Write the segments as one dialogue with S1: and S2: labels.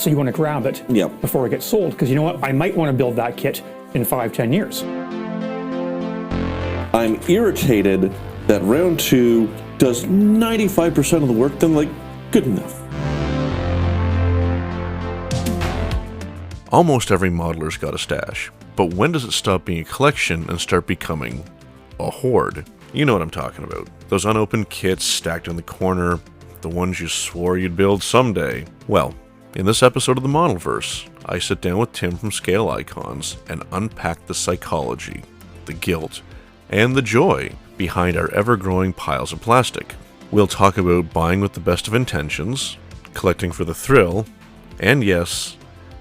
S1: so you want to grab it before it gets sold, because you know what? I might want to build that kit in 5-10 years.
S2: I'm irritated that round 2 does 95% of the work, then good enough.
S3: Almost every modeler's got a stash, but when does it stop being a collection and start becoming a hoard? You know what I'm talking about. Those unopened kits stacked in the corner, the ones you swore you'd build someday. Well, in this episode of the Modelverse, I sit down with Tim from Scale Icons and unpack the psychology, the guilt, and the joy behind our ever-growing piles of plastic. We'll talk about buying with the best of intentions, collecting for the thrill, and yes,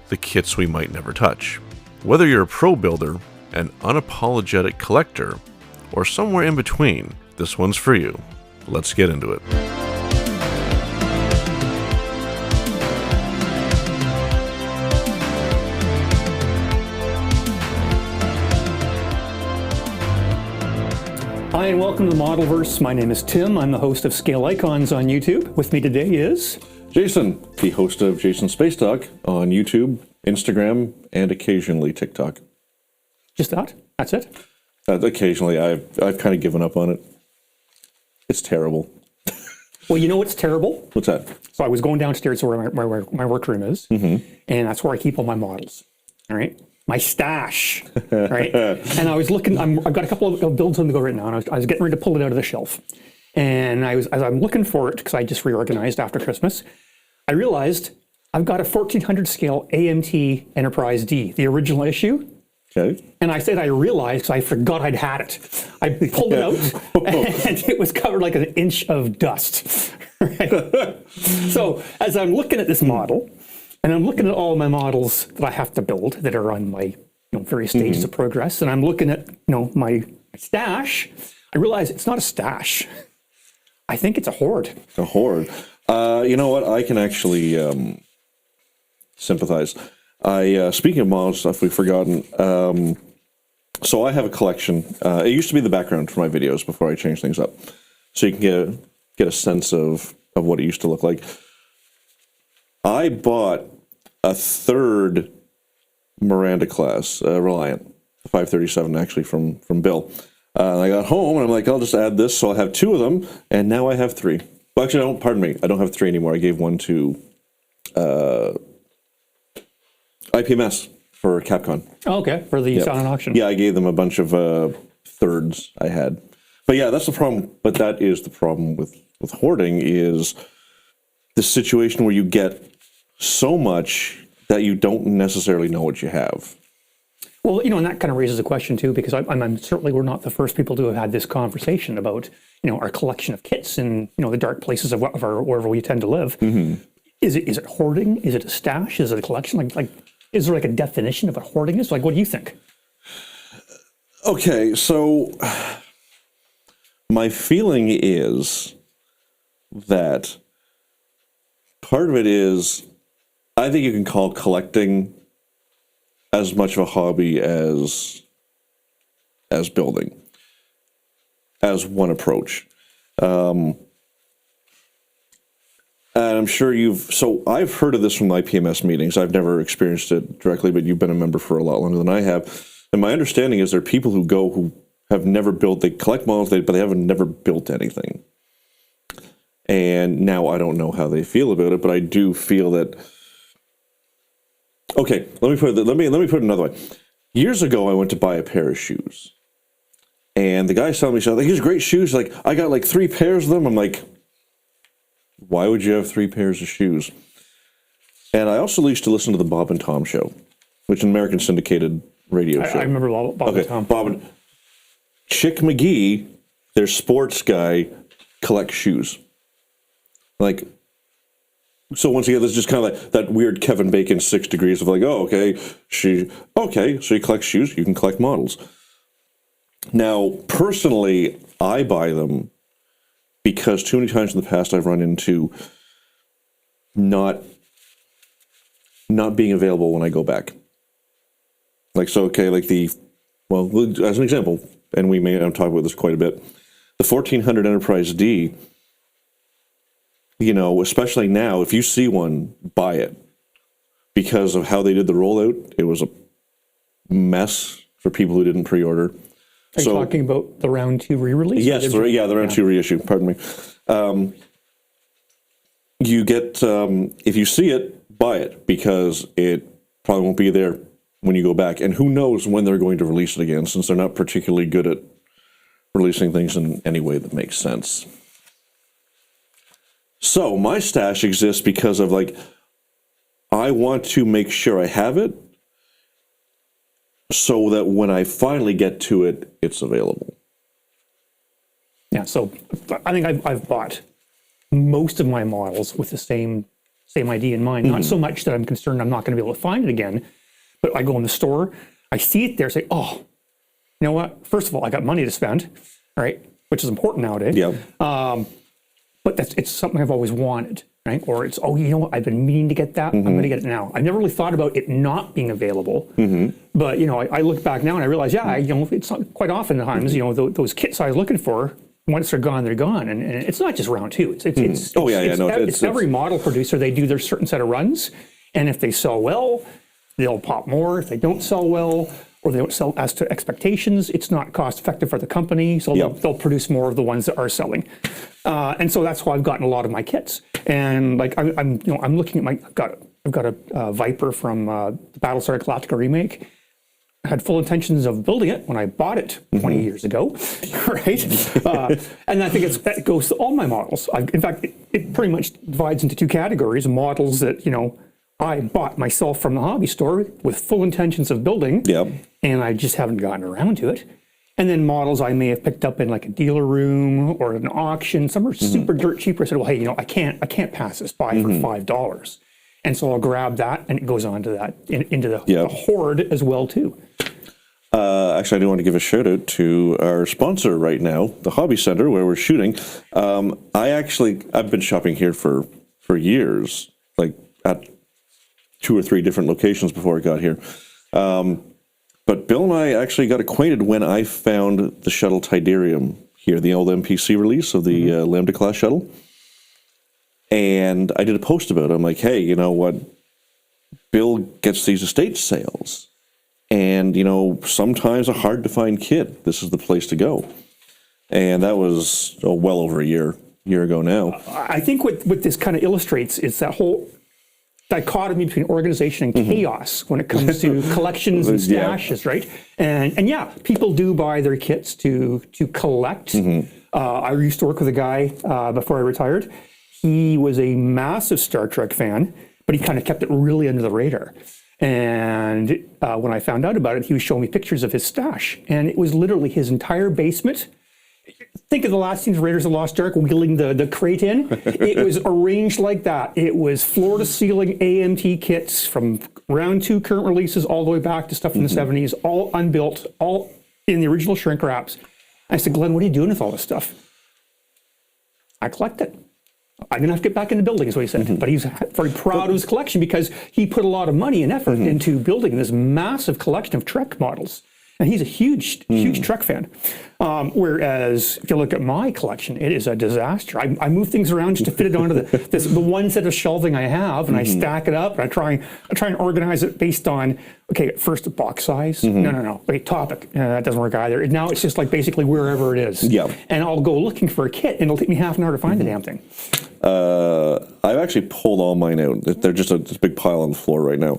S3: the kits we might never touch. Whether you're a pro builder, an unapologetic collector, or somewhere in between, this one's for you. Let's get into it.
S1: Hi, and welcome to the Modelverse. My name is Tim. I'm the host of Scale Icons on YouTube. With me today is
S2: Jason, the host of Jason Space Talk on YouTube, Instagram, and occasionally TikTok.
S1: Just that? That's it?
S2: Occasionally. I've kind of given up on it. It's terrible.
S1: Well, you know what's terrible?
S2: What's that?
S1: So I was going downstairs to where my workroom is, and that's where I keep all my models. All right? My stash, right? And I was looking, I've got a couple of builds on the go right now, and I was getting ready to pull it out of the shelf. And as I'm looking for it, because I just reorganized after Christmas, I realized I've got a 1400 scale AMT Enterprise D, the original issue.
S2: Okay.
S1: And I said I realized because I forgot I'd had it. I pulled it out, and it was covered like an inch of dust. Right? So as I'm looking at this model, and I'm looking at all my models that I have to build that are on my various stages of progress, and I'm looking at my stash, I realize it's not a stash. I think it's a hoard.
S2: A hoard. You know what? I can actually sympathize. Speaking of model stuff we've forgotten, so I have a collection. It used to be the background for my videos before I changed things up, so you can get a sense of what it used to look like. I bought a third Miranda class, Reliant, 537 actually from Bill. I got home and I'm like, I'll just add this, so I'll have 2 of them, and now I have 3. Well, actually, I don't have 3 anymore. I gave one to IPMS for Capcom.
S1: Oh, okay, for the silent auction.
S2: Yeah, I gave them a bunch of thirds I had. But yeah, that's the problem. But that is the problem with hoarding, is the situation where you get so much that you don't necessarily know what you have.
S1: Well, and that kind of raises a question too, because I'm certainly we're not the first people to have had this conversation about, our collection of kits in, the dark places of wherever we tend to live. Is it hoarding? Is it a stash? Is it a collection? Like, is there a definition of what hoarding is? What do you think?
S2: Okay, so my feeling is that part of it is, I think you can call collecting as much of a hobby as building, as one approach. And I'm sure I've heard of this from IPMS meetings. I've never experienced it directly, but you've been a member for a lot longer than I have. And my understanding is there are people who go who have never built, they collect models, but they haven't never built anything. And now I don't know how they feel about it, but I do feel that. Okay, let me put it another way. Years ago, I went to buy a pair of shoes, and the guy selling me something. These are great shoes. I got 3 pairs of them. I'm like, why would you have 3 pairs of shoes? And I also used to listen to the Bob and Tom show, which is an American syndicated radio show.
S1: I remember Bob and Tom.
S2: Bob and Chick McGee, their sports guy, collects shoes. So once again, there's just kind of that weird Kevin Bacon 6 degrees of so you collect shoes, you can collect models. Now, personally, I buy them because too many times in the past I've run into not being available when I go back. As an example, and I'm talking about this quite a bit, the 1400 Enterprise D, especially now, if you see one, buy it. because of how they did the rollout, it was a mess for people who didn't pre-order.
S1: Are you talking about the round 2 re-release?
S2: Yes, the round 2 reissue, pardon me. You get, if you see it, buy it, because it probably won't be there when you go back. And who knows when they're going to release it again, since they're not particularly good at releasing things in any way that makes sense. So my stash exists because of, like, I want to make sure I have it so that when I finally get to it, it's available.
S1: Yeah, so I think I've bought most of my models with the same idea in mind. Not so much that I'm concerned I'm not going to be able to find it again, but I go in the store, I see it there, say, oh, you know what? First of all, I got money to spend, right? Which is important nowadays.
S2: Yeah.
S1: But it's something I've always wanted, right? Or it's, oh, you know what? I've been meaning to get that. I'm going to get it now. I never really thought about it not being available. But, you know, I look back now and I realize, yeah, you know, it's not quite often times, you know, those kits I was looking for, once they're gone, they're gone. And it's not just round 2. It's every model producer, they do their certain set of runs. And if they sell well, they'll pop more. If they don't sell well, or they don't sell as to expectations, it's not cost effective for the company. So they'll produce more of the ones that are selling. And so that's why I've gotten a lot of my kits. And like I'm looking at I've got a Viper from the Battlestar Galactica remake. I had full intentions of building it when I bought it 20 years ago, right? And I think that goes to all my models. In fact, it pretty much divides into 2 categories: models that, you know, I bought myself from the hobby store with full intentions of building, and I just haven't gotten around to it. And then models I may have picked up in like a dealer room or an auction. Some are super dirt cheap. I said, well, hey, you know, I can't pass this by for $5. And so I'll grab that, and it goes on to that into the hoard as well too.
S2: Actually, I do want to give a shout out to our sponsor right now, the Hobby Center, where we're shooting. I've been shopping here for years, like at 2 or 3 different locations before I got here. But Bill and I actually got acquainted when I found the shuttle Tidarium here, the old MPC release of the Lambda class shuttle. And I did a post about it. I'm like, hey, you know what? Bill gets these estate sales. And, you know, sometimes a hard to find kit. This is the place to go. And that was well over a year ago now.
S1: I think what this kind of illustrates is that whole dichotomy between organization and chaos when it comes to collections and stashes, right? And yeah, people do buy their kits to collect. I used to work with a guy before I retired. He was a massive Star Trek fan, but he kind of kept it really under the radar. And when I found out about it, he was showing me pictures of his stash, and it was literally his entire basement. Think of the last scenes of Raiders of the Lost Ark wheeling the crate in. It was arranged like that. It was floor-to-ceiling AMT kits from round 2 current releases all the way back to stuff from the 70s, all unbuilt, all in the original shrink wraps. I said, Glenn, what are you doing with all this stuff? I collect it. I'm going to have to get back into building, is what he said. But he's very proud of his collection because he put a lot of money and effort into building this massive collection of Trek models. And he's a huge Trek fan. Whereas if you look at my collection, it is a disaster. I move things around just to fit it onto the one set of shelving I have, and I stack it up, and I try and organize it based on, okay, first the box size. No. Okay, topic. That doesn't work either. Now it's just like basically wherever it is. And I'll go looking for a kit, and it'll take me half an hour to find the damn thing.
S2: I've actually pulled all mine out. They're just a big pile on the floor right now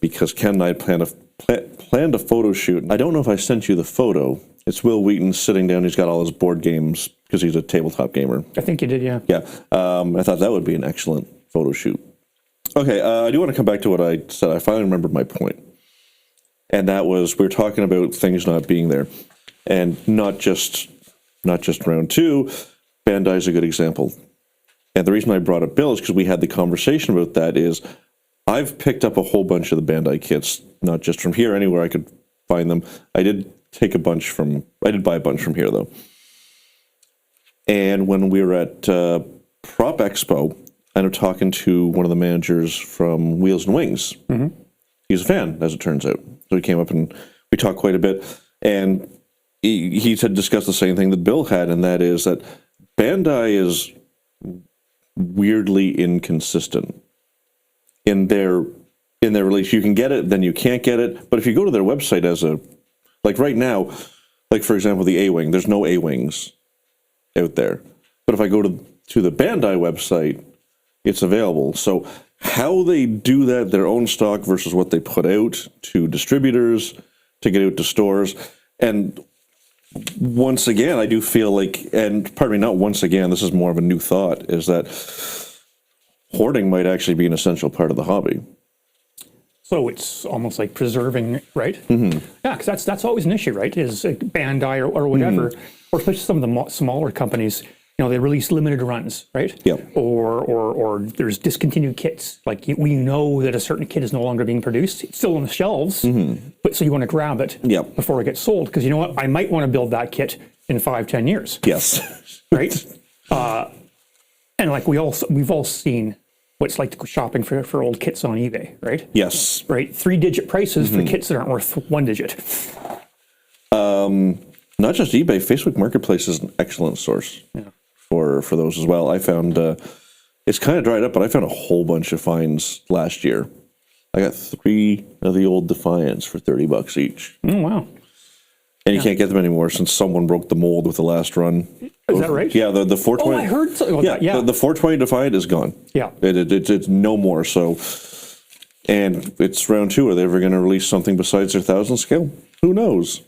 S2: because Ken and I planned a photo shoot. I don't know if I sent you the photo. It's Will Wheaton sitting down. He's got all his board games because he's a tabletop gamer.
S1: I think you did, yeah.
S2: Yeah. I thought that would be an excellent photo shoot. Okay, I do want to come back to what I said. I finally remembered my point. And that was, we were talking about things not being there. And not just round 2. Bandai's a good example. And the reason I brought up Bill is because we had the conversation about that is I've picked up a whole bunch of the Bandai kits, not just from here, anywhere I could find them. I did buy a bunch from here, though. And when we were at Prop Expo, I ended up talking to one of the managers from Wheels and Wings. He's a fan, as it turns out. So he came up and we talked quite a bit. And he had discussed the same thing that Bill had, and that is that Bandai is weirdly inconsistent in their release. You can get it, then you can't get it. But if you go to their website like right now, like for example, the A-Wing, there's no A-Wings out there. But if I go to the Bandai website, it's available. So how they do that, their own stock versus what they put out to distributors, to get out to stores. And once again, I do feel like, and pardon me, not once again, this is more of a new thought, is that hoarding might actually be an essential part of the hobby.
S1: So it's almost like preserving, right? Mm-hmm. Yeah, because that's always an issue, right? Is Bandai or whatever, or especially some of the smaller companies, they release limited runs, right?
S2: Yeah.
S1: Or there's discontinued kits. Like we know that a certain kit is no longer being produced. It's still on the shelves, but so you want to grab it before it gets sold because you know what? I might want to build that kit in 5-10 years.
S2: Yes.
S1: Right. And like we've all seen what it's like to go shopping for old kits on eBay, right?
S2: Yes.
S1: Right. 3-digit prices for kits that aren't worth 1 digit.
S2: Not just eBay, Facebook Marketplace is an excellent source for those as well. I found it's kind of dried up, but I found a whole bunch of finds last year. I got 3 of the old Defiants for $30 each.
S1: Oh wow!
S2: And you can't get them anymore since someone broke the mold with the last run.
S1: Is that right?
S2: Yeah, the 420.
S1: Oh, I heard something about that. Yeah,
S2: the 420 Defiant is gone.
S1: Yeah,
S2: it's no more. So, and it's round 2. Are they ever going to release something besides their 1,000 scale? Who knows?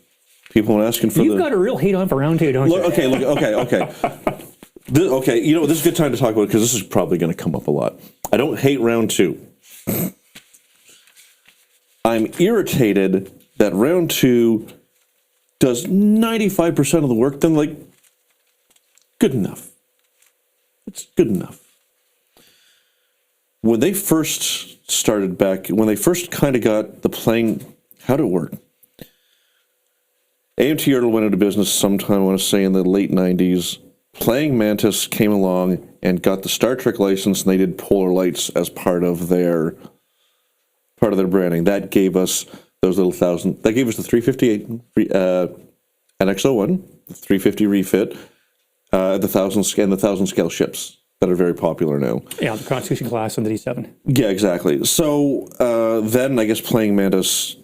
S2: People are asking for
S1: You've got a real hate on for round 2, don't you?
S2: Okay. Okay, this is a good time to talk about it because this is probably going to come up a lot. I don't hate round 2. I'm irritated that round 2 does 95% of the work. Then, like, good enough. It's good enough. When they first started back, when they first kind of got the playing, how did it work? AMT Yertle went into business sometime, I want to say, in the late 90s. Playing Mantis came along and got the Star Trek license, and they did Polar Lights as part of their branding. That gave us those little 1,000. That gave us the 358 NX-01, the 350 refit, the 1,000 scale ships that are very popular now.
S1: Yeah, the Constitution class and the D7.
S2: Yeah, exactly. So then I guess Playing Mantis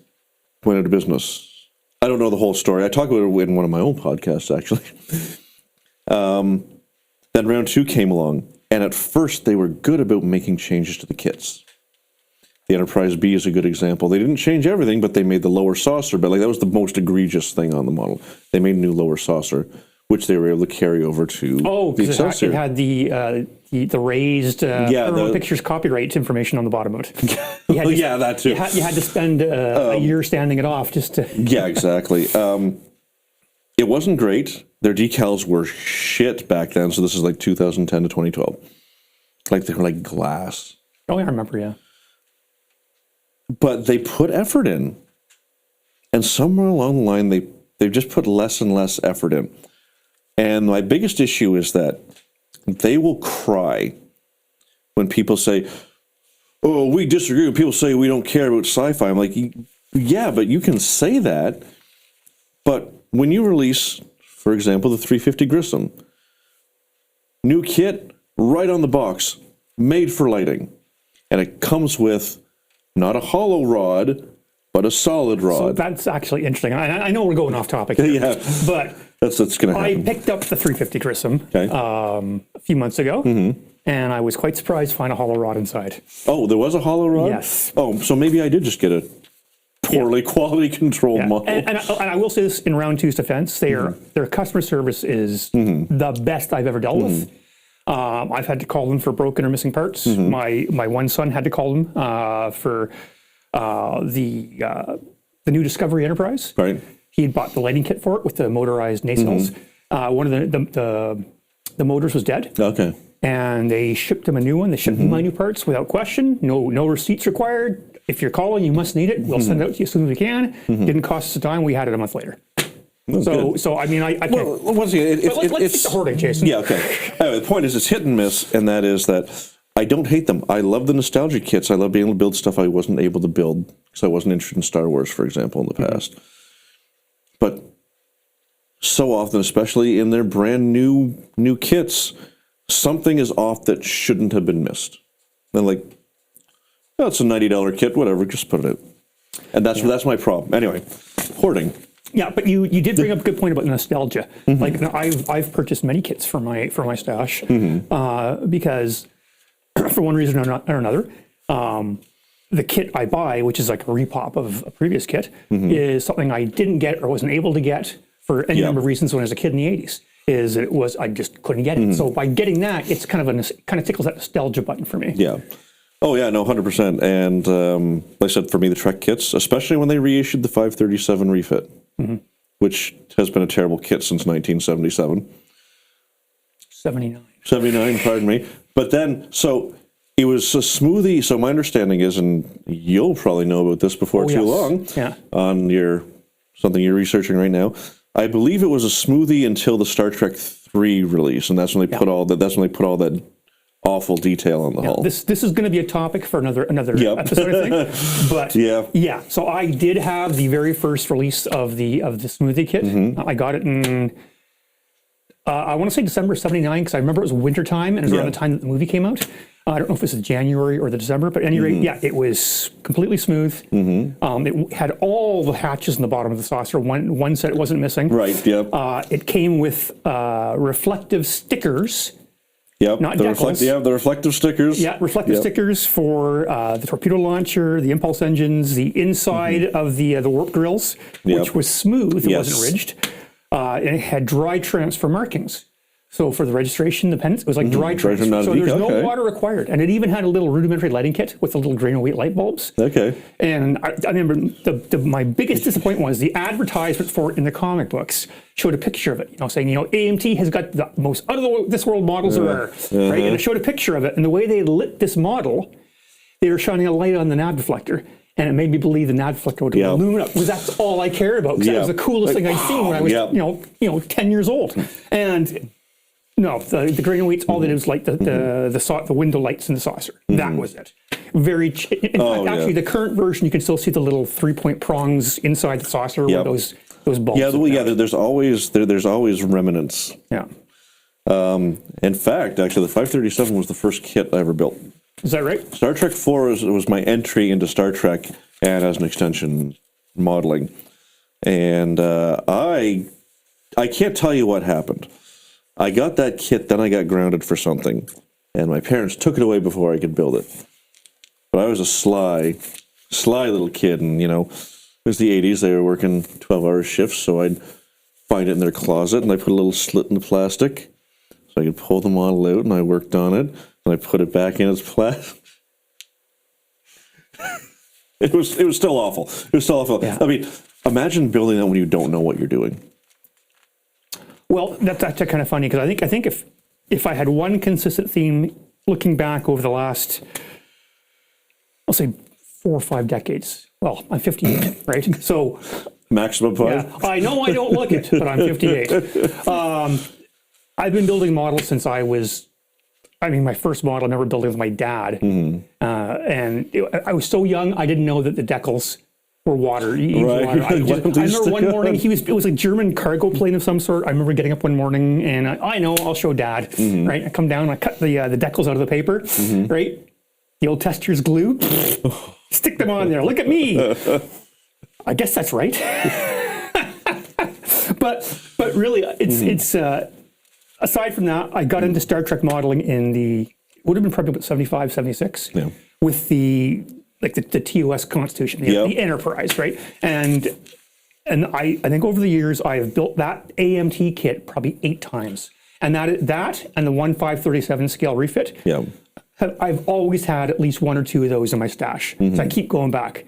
S2: went into business. I don't know the whole story. I talk about it in one of my own podcasts, actually. Then round 2 came along, and at first they were good about making changes to the kits. The Enterprise B is a good example. They didn't change everything, but they made the lower saucer, but like that was the most egregious thing on the model. They made a new lower saucer, which they were able to carry over to the Excelsior.
S1: It had the raised Thermal Pictures copyright information on the bottom of it.
S2: That too.
S1: You had to spend a year standing it off just to...
S2: Yeah, exactly. It wasn't great. Their decals were shit back then, so this is like 2010 to 2012. Like they were like glass.
S1: Oh, I remember, yeah.
S2: But they put effort in. And somewhere along the line, they've just put less and less effort in. And my biggest issue is that they will cry when people say, oh, we disagree. When people say we don't care about sci-fi. I'm like, yeah, but you can say that. But when you release, for example, the 350 Grissom, new kit, right on the box, made for lighting. And it comes with not a hollow rod, but a solid rod.
S1: So that's actually interesting. I know we're going off topic here,
S2: yeah,
S1: but
S2: that's going to happen.
S1: I picked up the 350 Grissom a few months ago, and I was quite surprised to find a hollow rod inside.
S2: Oh, there was a hollow rod?
S1: Yes.
S2: Oh, so maybe I did just get a poorly quality controlled model.
S1: And I will say this in round 2's defense, their customer service is the best I've ever dealt with. I've had to call them for broken or missing parts. My one son had to call them for the new Discovery Enterprise.
S2: Right.
S1: He had bought the lighting kit for it with the motorized nacelles. One of the motors was dead.
S2: Okay.
S1: And they shipped him a new one. They shipped me my new parts without question. No receipts required. If you're calling, you must need it. We'll send it out to you as soon as we can. Didn't cost us a dime. We had it a month later. So I mean, I can't.
S2: Well, once again,
S1: let's take the hoarding, Jason.
S2: Yeah, okay. Anyway, the point is, it's hit and miss, and that is that I don't hate them. I love the nostalgia kits. I love being able to build stuff I wasn't able to build because I wasn't interested in Star Wars, for example, in the past. But so often, especially in their brand new kits, something is off that shouldn't have been missed. And like, Oh, it's a $90 kit, whatever, just put it out. And that's my problem. Anyway, hoarding.
S1: Yeah, but you did bring up a good point about nostalgia. Like I've purchased many kits for my stash because for one reason or another, the kit I buy, which is like a repop of a previous kit, is something I didn't get or wasn't able to get for any number of reasons when I was a kid in the 80s. I just couldn't get it. So by getting that, it's kind of tickles that nostalgia button for me.
S2: Yeah. Oh yeah, no, 100%. And like I said, for me, the Trek kits, especially when they reissued the 537 refit, which has been a terrible kit since 1977. 79, pardon me. But then, so it was a smoothie. So my understanding is, and you'll probably know about this before too long, on something you're researching right now. I believe it was a smoothie until the Star Trek 3 release, and that's when they put all that. That's when they put all that awful detail on the hull.
S1: This is going to be a topic for another episode, I think. But yeah. So I did have the very first release of the smoothie kit. I got it in I want to say December '79 because I remember it was wintertime and it was around the time that the movie came out. I don't know if it was the January or the December, but at any rate, it was completely smooth. It had all the hatches in the bottom of the saucer. One set wasn't missing.
S2: Right. Yep.
S1: It came with reflective stickers.
S2: Yep,
S1: not
S2: the
S1: decals.
S2: the reflective stickers.
S1: Yeah, reflective stickers for the torpedo launcher, the impulse engines, the inside of the warp grills, which was smooth, it wasn't ridged. And it had dry transfer markings. So for the registration, the pennants, it was like dry transfer. So there's no water required. And it even had a little rudimentary lighting kit with a little grain of wheat light bulbs.
S2: Okay.
S1: And I remember my biggest disappointment was the advertisement for it in the comic books showed a picture of it, saying, AMT has got the most out of this world models there are, right? And it showed a picture of it. And the way they lit this model, they were shining a light on the nav deflector. And it made me believe the nav deflector would illumine up, because that's all I cared about. Because that was the coolest thing I'd seen when I was, 10 years old. And no, the grain of wheat's all that it was like the window lights in the saucer. That was it. Very. In fact, actually, the current version you can still see the little 3-point prongs inside the saucer with those bulbs.
S2: Yeah, there's always remnants.
S1: Yeah.
S2: In fact, actually, the 537 was the first kit I ever built.
S1: Is that right?
S2: Star Trek 4 was my entry into Star Trek and as an extension modeling, and I can't tell you what happened. I got that kit, then I got grounded for something, and my parents took it away before I could build it. But I was a sly little kid, and it was the 80s. They were working 12-hour shifts, so I'd find it in their closet, and I put a little slit in the plastic so I could pull the model out, and I worked on it, and I put it back in its plastic. It was still awful. It was still awful. Yeah. I mean, imagine building that when you don't know what you're doing.
S1: Well, that's kind of funny because I think if I had one consistent theme looking back over the last, I'll say 4 or 5 decades. Well, I'm 58, right? So
S2: maximum 5.
S1: Yeah, I know I don't look it, but I'm 58. I've been building models since my first model I remember building with my dad, I was so young I didn't know that the decals were water. I remember one morning it was a German cargo plane of some sort. I remember getting up one morning and I know I'll show Dad. Right, I come down and I cut the decals out of the paper. Right, the old tester's glue, stick them on there. Look at me. I guess that's right. but really, it's aside from that, I got into Star Trek modeling would have been probably about 75, 76 with the TOS Constitution, the Enterprise, right? And I think over the years I have built that AMT kit probably 8 times, and that and the 1/537 scale refit. Yeah, I've always had at least 1 or 2 of those in my stash, so I keep going back.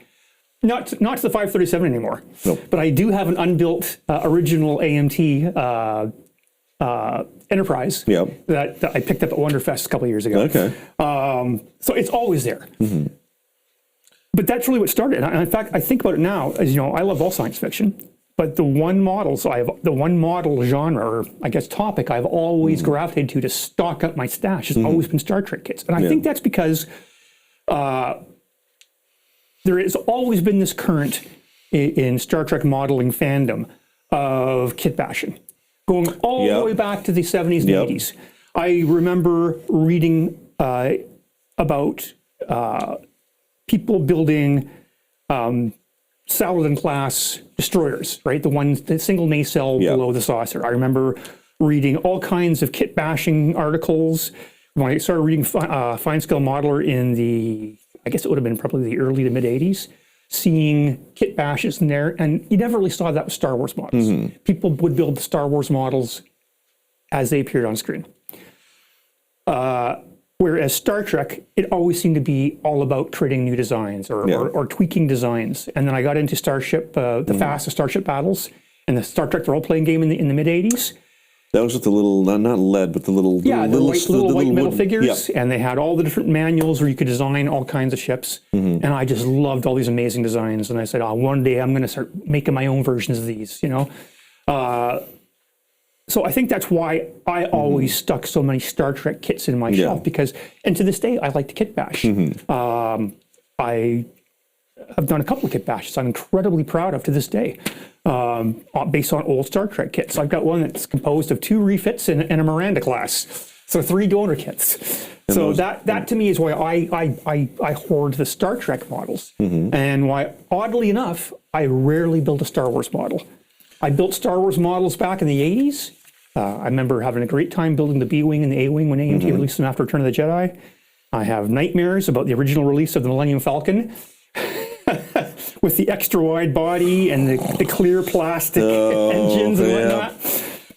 S1: Not to the 537 anymore, but I do have an unbuilt original AMT Enterprise that I picked up at Wonderfest a couple of years ago. Okay, so it's always there. But that's really what started. And in fact, I think about it now, as I love all science fiction, but the one model genre, or I guess topic, I've always gravitated to stock up my stash has always been Star Trek kits. And I think that's because there has always been this current in Star Trek modeling fandom of kit bashing, going all the way back to the 70s and 80s. I remember reading about people building Saladin class destroyers, right? The single nacelle below the saucer. I remember reading all kinds of kit bashing articles. When I started reading Fine Scale Modeler in I guess it would have been probably the early to mid 80s, seeing kit bashes in there, and you never really saw that with Star Wars models. People would build the Star Wars models as they appeared on screen. Whereas Star Trek, it always seemed to be all about creating new designs or tweaking designs. And then I got into Starship, the fastest Starship battles, and the Star Trek role-playing game in the mid 80s.
S2: That was with the little, not lead, but the little...
S1: little white metal figures. Yeah. And they had all the different manuals where you could design all kinds of ships. And I just loved all these amazing designs. And I said, one day I'm going to start making my own versions of these, So I think that's why I always stuck so many Star Trek kits in my shelf, and to this day, I like to kit bash. I have done a couple of kit bashes I'm incredibly proud of to this day, based on old Star Trek kits. I've got one that's composed of 2 refits and a Miranda class, so 3 donor kits. And so that to me is why I hoard the Star Trek models, and why, oddly enough, I rarely build a Star Wars model. I built Star Wars models back in the 80s. I remember having a great time building the B-Wing and the A-Wing when AMT released them after Return of the Jedi. I have nightmares about the original release of the Millennium Falcon with the extra wide body and the clear plastic engines and whatnot.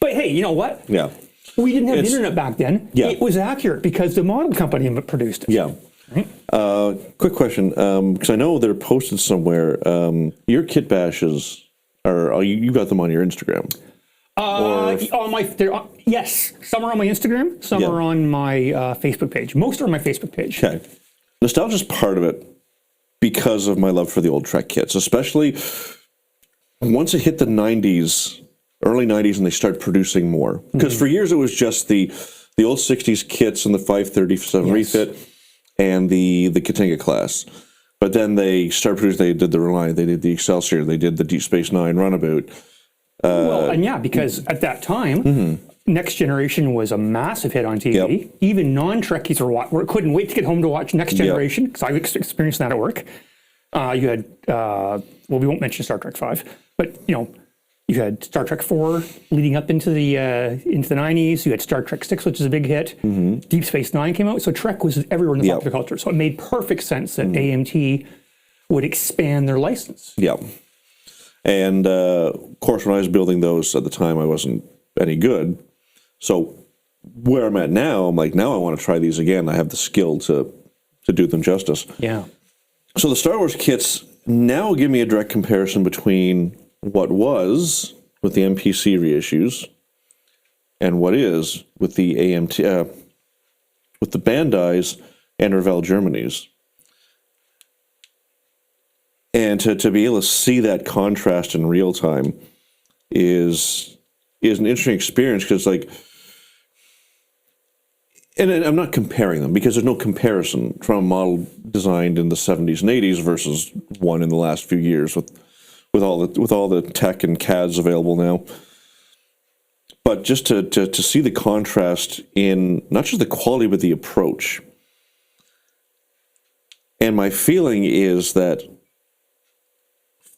S1: But hey, you know what?
S2: Yeah.
S1: We didn't have the internet back then.
S2: Yeah.
S1: It was accurate because the model company produced it.
S2: Yeah. Right? Quick question, because I know they're posted somewhere. Your kit bashes you got them on your Instagram?
S1: Yes, some are on my Instagram, some are on my Facebook page. Most are on my Facebook page.
S2: Okay. Nostalgia's part of it because of my love for the old Trek kits, especially once it hit the 90s, early 90s, and they start producing more. Because for years it was just the old 60s kits and the 537 refit and the Katinga class. But then they started producing, they did the Reliant, they did the Excelsior, they did the Deep Space Nine Runabout.
S1: Because at that time, Next Generation was a massive hit on TV.
S2: Yep.
S1: Even non-Trekkies couldn't wait to get home to watch Next Generation, because I experienced that at work. You had, we won't mention Star Trek 5, but you had Star Trek 4 leading up into the 90s. You had Star Trek 6, which is a big hit. Deep Space Nine came out, so Trek was everywhere in the popular culture. So it made perfect sense that AMT would expand their license.
S2: Yeah. And of course, when I was building those at the time, I wasn't any good. So where I'm at now, I'm like, now I want to try these again. I have the skill to do them justice.
S1: Yeah.
S2: So the Star Wars kits now give me a direct comparison between what was with the MPC reissues and what is with the AMT, with the Bandai's and Revell Germany's. And to be able to see that contrast in real time is an interesting experience, because and I'm not comparing them because there's no comparison from a model designed in the 70s and 80s versus one in the last few years with all the tech and CADs available now. But just to see the contrast in not just the quality but the approach. And my feeling is that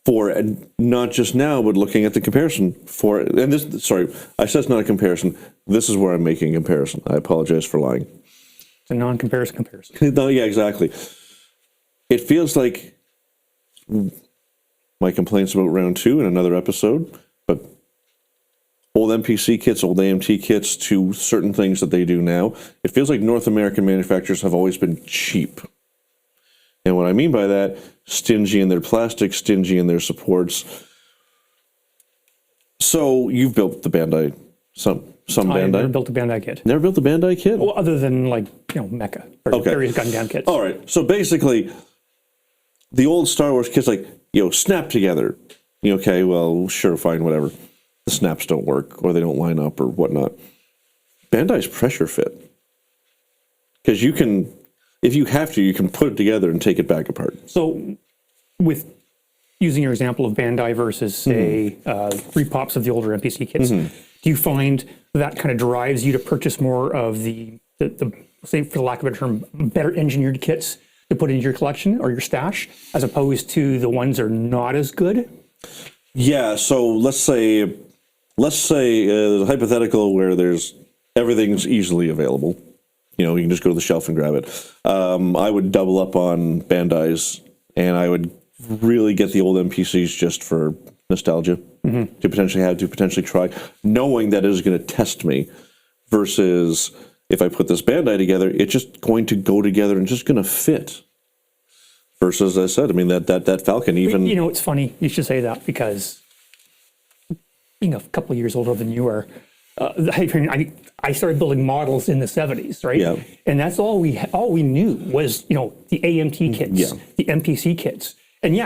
S2: for not just now, but looking at the comparison I said it's not a comparison. This is where I'm making a comparison. I apologize for lying.
S1: It's a non-comparison comparison.
S2: No, yeah, exactly. It feels like my complaints about round 2 in another episode, but old MPC kits, old AMT kits to certain things that they do now, it feels like North American manufacturers have always been cheap. And what I mean by that, stingy in their plastic, stingy in their supports. So you've built the Bandai, some Bandai?
S1: I've never built a Bandai kit.
S2: Never built a Bandai kit?
S1: Well, other than Mecha or various Gundam kits.
S2: All right. So basically, the old Star Wars kits snap together. Okay, well, sure, fine, whatever. The snaps don't work or they don't line up or whatnot. Bandai's pressure fit. Because you can... If you have to, you can put it together and take it back apart.
S1: So, with using your example of Bandai versus, say, repops of the older MPC kits, do you find that kind of drives you to purchase more of the say, for the lack of a term, better engineered kits to put into your collection or your stash, as opposed to the ones that are not as good?
S2: Yeah. So let's say there's a hypothetical where everything's easily available. You can just go to the shelf and grab it. I would double up on Bandai's, and I would really get the old MPCs just for nostalgia, to potentially try, knowing that it is going to test me, versus if I put this Bandai together, it's just going to go together and just going to fit. Versus, as I said, I mean, that Falcon even...
S1: It's funny you should say that, because being a couple of years older than you are, I started building models in the 70s, right?
S2: Yeah.
S1: And that's all we knew was, the AMT kits, the MPC kits. And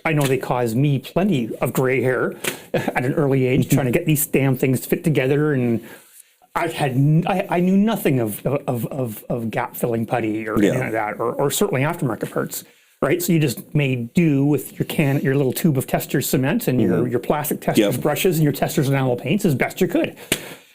S1: I know they caused me plenty of gray hair at an early age trying to get these damn things to fit together. And I knew nothing of gap filling putty or anything like that, or certainly aftermarket parts, right? So you just made do with your little tube of testers cement and your plastic testers brushes and your testers enamel paints as best you could.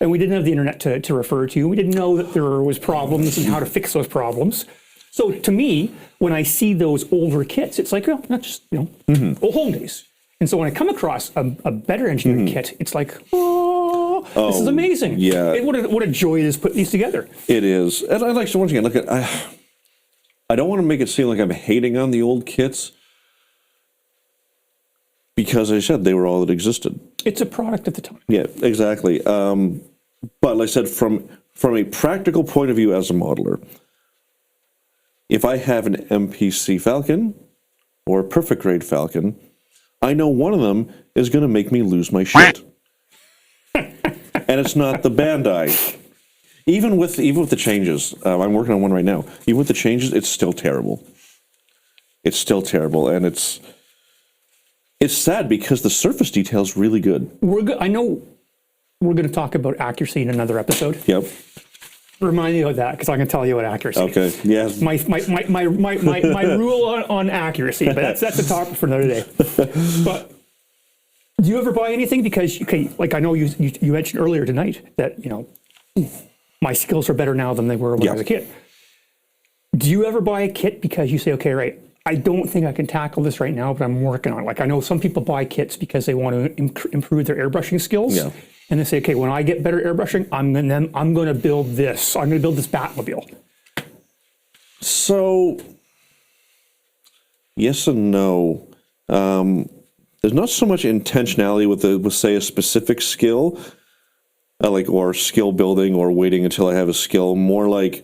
S1: And we didn't have the internet to refer to. We didn't know that there was problems and how to fix those problems. So to me, when I see those older kits, it's like, not just, old home days. And so when I come across a better engineered kit, it's like, this is amazing.
S2: Yeah.
S1: What a joy it is putting these together.
S2: It is. And I like to, once again, I don't want to make it seem like I'm hating on the old kits, because as I said, they were all that existed.
S1: It's a product of the time.
S2: Yeah, exactly. But like I said, from a practical point of view as a modeler, if I have an MPC Falcon or a perfect grade Falcon, I know one of them is going to make me lose my shit. And it's not the Bandai. Even with the changes, I'm working on one right now. Even with the changes, it's still terrible. It's still terrible, and it's sad because the surface detail is really good.
S1: I know we're going to talk about accuracy in another episode.
S2: Yep.
S1: Remind me of that, because I can tell you what accuracy.
S2: Okay. Yeah.
S1: My rule on accuracy, but that's a topic for another day. But do you ever buy anything because I know you mentioned earlier tonight that my skills are better now than they were when I was a kid. Do you ever buy a kit because you say, okay, right, I don't think I can tackle this right now, but I'm working on it? Like, I know some people buy kits because they want to improve their airbrushing skills. Yeah. And they say, okay, when I get better airbrushing, I'm going to build this. I'm going to build this Batmobile.
S2: So, yes and no. There's not so much intentionality with say a specific skill, or skill building or waiting until I have a skill. More like,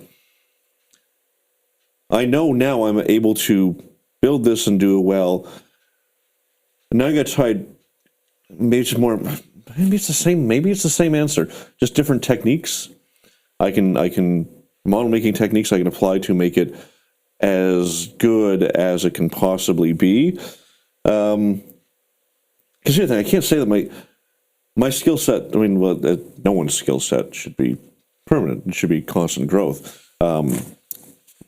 S2: I know now I'm able to build this and do it well. And now I got to try. Maybe it's the same. Maybe it's the same answer, just different techniques. I can model making techniques I can apply to make it as good as it can possibly be. Because here's the thing, I can't say that my skill set. I mean, no one's skill set should be permanent. It should be constant growth.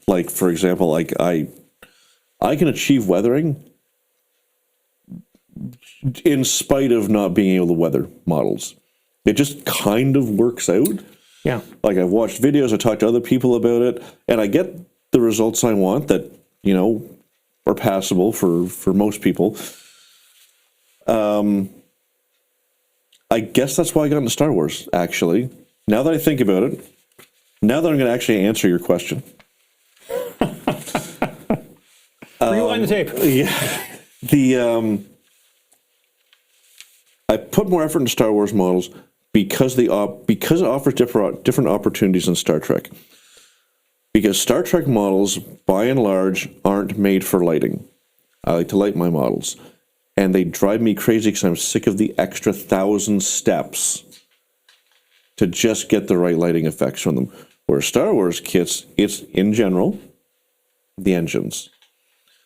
S2: Like, for example, like I can achieve weathering in spite of not being able to weather models. It just kind of works out.
S1: Yeah. Like,
S2: I've watched videos, I talked to other people about it, and I get the results I want that, are passable for most people. I guess that's why I got into Star Wars, actually. Now that I think about it, now that I'm going to actually answer your question.
S1: Rewind the tape.
S2: Yeah. I put more effort into Star Wars models because it offers different opportunities than Star Trek. Because Star Trek models, by and large, aren't made for lighting. I like to light my models. And they drive me crazy because I'm sick of the extra 1,000 steps to just get the right lighting effects from them. Whereas Star Wars kits, it's, in general, the engines.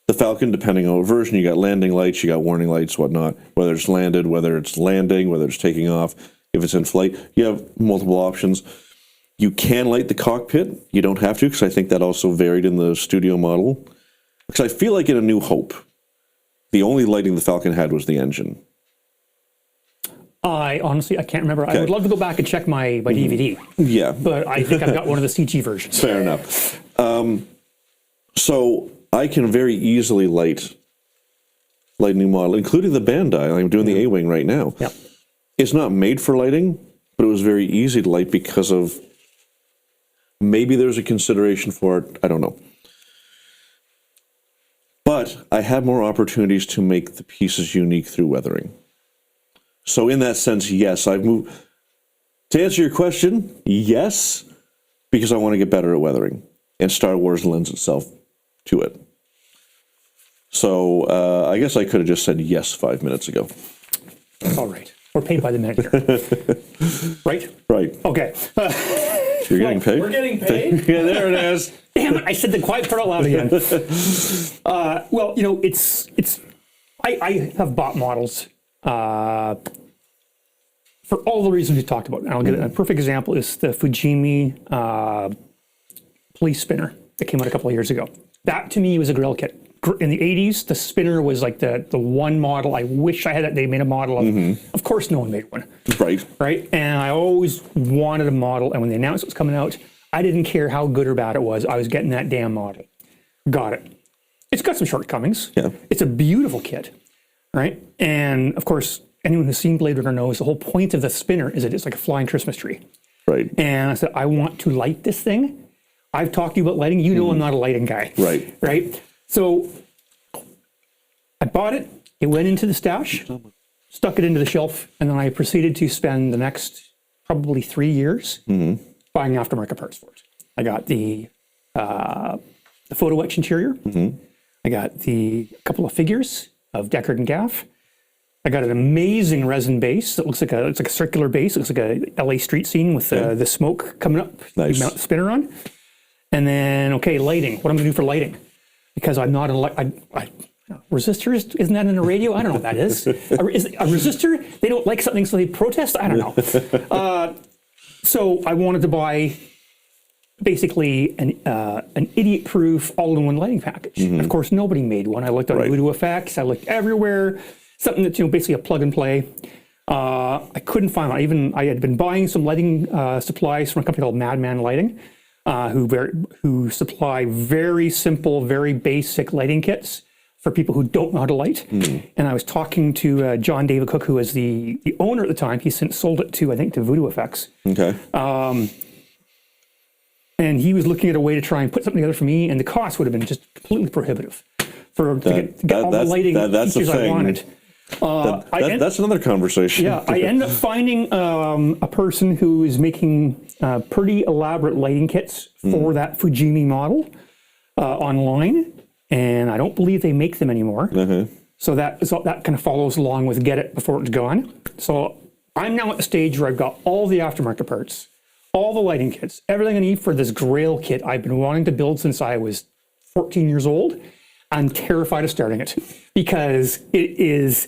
S2: The Falcon, depending on what version, you got landing lights, you got warning lights, whatnot. Whether it's landed, whether it's landing, whether it's taking off, if it's in flight, you have multiple options. You can light the cockpit. You don't have to, because I think that also varied in the studio model. Because I feel like in A New Hope, the only lighting the Falcon had was the engine.
S1: I can't remember. Okay. I would love to go back and check my DVD.
S2: Yeah.
S1: But I think I've got one of the CG versions.
S2: Fair enough. So I can very easily light a new model, including the band dial. I'm doing the A-wing right now.
S1: Yep.
S2: It's not made for lighting, but it was very easy to light because of maybe there's a consideration for it. I don't know. But I have more opportunities to make the pieces unique through weathering. So in that sense, yes, I've moved. To answer your question, yes, because I want to get better at weathering, and Star Wars lends itself to it. So I guess I could have just said yes 5 minutes ago.
S1: All right. We're paid by the minute here. Right?
S2: Right.
S1: Okay.
S2: You're getting paid?
S1: We're getting paid?
S2: Yeah, there it is.
S1: Damn it, I said the quiet part out loud again. Well, you know, I have bought models for all the reasons we talked about. And I'll get a perfect example is the Fujimi police spinner that came out a couple of years ago. That to me was a grill kit. In the 80s, the spinner was like the one model. I wish I had that. They made a model of. Of course, no one made one.
S2: Right.
S1: Right. And I always wanted a model. And when they announced it was coming out, I didn't care how good or bad it was. I was getting that damn model. Got it. It's got some shortcomings.
S2: Yeah.
S1: It's a beautiful kit. Right. And of course, anyone who's seen Blade Runner knows the whole point of the spinner is that it's like a flying Christmas tree.
S2: Right.
S1: And I said, I want to light this thing. I've talked to you about lighting. You know I'm not a lighting guy.
S2: Right.
S1: Right. So I bought it. It went into the stash, stuck it into the shelf, and then I proceeded to spend the next probably 3 years buying aftermarket parts for it. I got the photo etch interior. I got a couple of figures of Deckard and Gaff. I got an amazing resin base that looks like it's like a circular base. It looks like a LA street scene with the smoke coming up.
S2: Nice.
S1: You mount the spinner on. And then, okay, lighting. What I'm going to do for lighting? Because I'm not resistors, isn't that in the radio? I don't know what that is. Is it a resistor? They don't like something, so they protest? I don't know. So I wanted to buy basically an idiot-proof all-in-one lighting package. And of course, nobody made one. I looked on Voodoo Effects. I looked everywhere. Something that's basically a plug and play. I couldn't find one. I had been buying some lighting supplies from a company called Madman Lighting, who supply very simple, very basic lighting kits for people who don't know how to light. And I was talking to John David Cook, who was the owner at the time. He since sold it to, I think, to Voodoo Effects.
S2: Okay.
S1: And he was looking at a way to try and put something together for me, and the cost would have been just completely prohibitive to get all the lighting features I wanted.
S2: That's another conversation.
S1: Yeah, I ended up finding a person who is making pretty elaborate lighting kits for that Fujimi model online, and I don't believe they make them anymore. So that kind of follows along with get it before it's gone. So I'm now at the stage where I've got all the aftermarket parts, all the lighting kits, everything I need for this Grail kit I've been wanting to build since I was 14 years old. I'm terrified of starting it because it is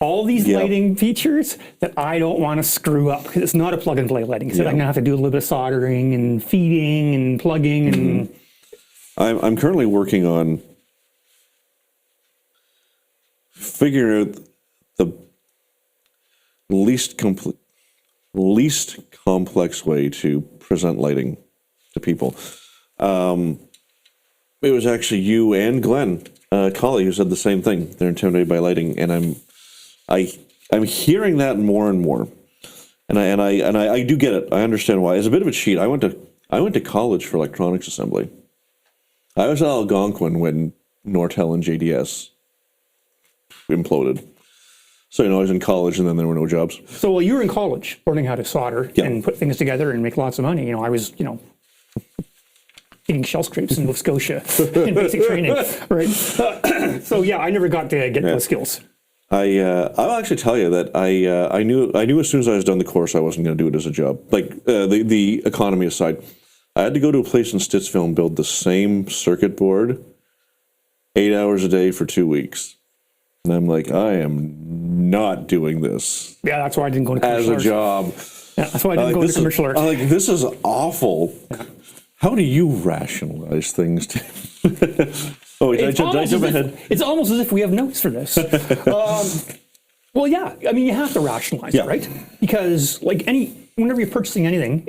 S1: all these lighting features that I don't want to screw up because it's not a plug and play lighting. So I'm going to have to do a little bit of soldering and feeding and plugging. And
S2: I'm currently working on figuring out the least complex way to present lighting to people. It was actually you and Glenn Colley who said the same thing. They're intimidated by lighting, and I'm hearing that more and more, and I do get it. I understand why. It's a bit of a cheat. I went to college for electronics assembly. I was at Algonquin when Nortel and JDS imploded. So I was in college, and then there were no jobs.
S1: So while you were in college, learning how to solder and put things together and make lots of money, I was eating shell scrapes in Nova Scotia in basic training, right? So I never got to get those skills.
S2: I'll actually tell you that I knew as soon as I was done the course I wasn't going to do it as a job. Like the economy aside, I had to go to a place in Stittsville and build the same circuit board 8 hours a day for 2 weeks. And I'm like, I am not doing this.
S1: Yeah, that's why I didn't go to commercial
S2: as a job.
S1: Yeah, that's why I didn't go to commercial arts.
S2: This is awful. Yeah. How do you rationalize things?
S1: It's almost as if we have notes for this. Well, yeah. I mean, you have to rationalize it, right? Because whenever you're purchasing anything,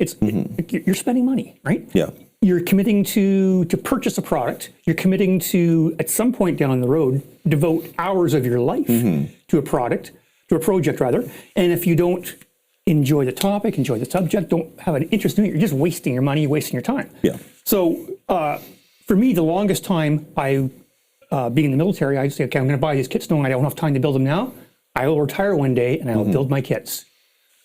S1: you're spending money, right?
S2: Yeah.
S1: you're committing to purchase a product. You're committing to, at some point down the road, devote hours of your life to a product, to a project rather. And if you don't enjoy the topic, enjoy the subject, don't have an interest in it, you're just wasting your money, wasting your time.
S2: Yeah.
S1: So for me, the longest time being in the military, I say, okay, I'm going to buy these kits knowing I don't have time to build them now. I will retire one day and I will build my kits.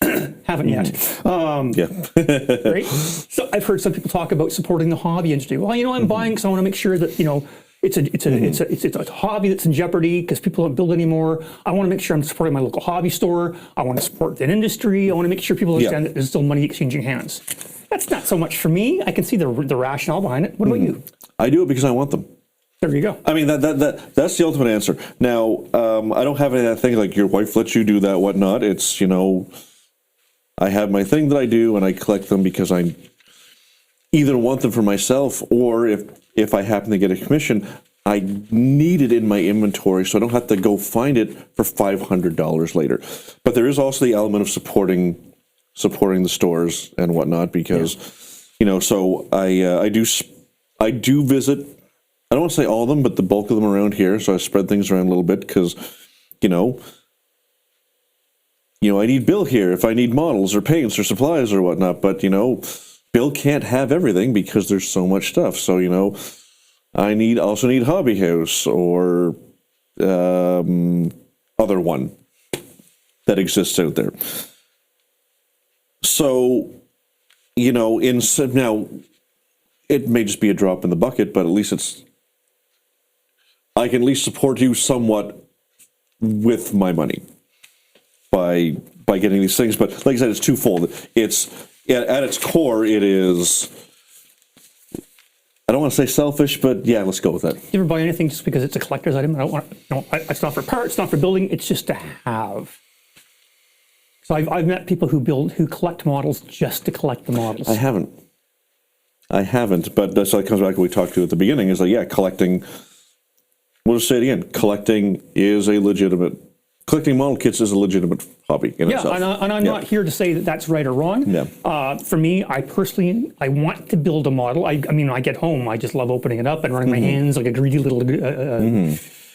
S1: Haven't yet. Right? So I've heard some people talk about supporting the hobby industry. Well, I'm buying because I want to make sure that, it's a hobby that's in jeopardy because people don't build anymore. I want to make sure I'm supporting my local hobby store. I want to support an industry. I want to make sure people understand that there's still money exchanging hands. That's not so much for me. I can see the rationale behind it. What about you?
S2: I do it because I want them.
S1: There you go.
S2: I mean, that's the ultimate answer. Now, I don't have any of that thing like your wife lets you do that, whatnot. It's, I have my thing that I do and I collect them because I either want them for myself or if I happen to get a commission, I need it in my inventory so I don't have to go find it for $500 later. But there is also the element of supporting the stores and whatnot because, so I do visit, I don't want to say all of them, but the bulk of them around here. So I spread things around a little bit because, I need Bill here if I need models or paints or supplies or whatnot. But, Bill can't have everything because there's so much stuff. So, I also need Hobby House or other one that exists out there. So, now it may just be a drop in the bucket, but at least I can at least support you somewhat with my money by getting these things. But like I said, it's twofold. It's at its core, it is. I don't want to say selfish, but yeah, let's go with that.
S1: You ever buy anything just because it's a collector's item? I don't want. No, it's not for parts, not for building. It's just to have. So I've met people who collect models just to collect the models.
S2: I haven't, but that's what comes back to what we talked to at the beginning. Is like, yeah, collecting. We'll just say it again. Collecting model kits is a legitimate hobby in itself.
S1: And I'm not here to say that that's right or wrong.
S2: Yeah.
S1: For me, I personally want to build a model. I mean, when I get home, I just love opening it up and running my hands like a greedy little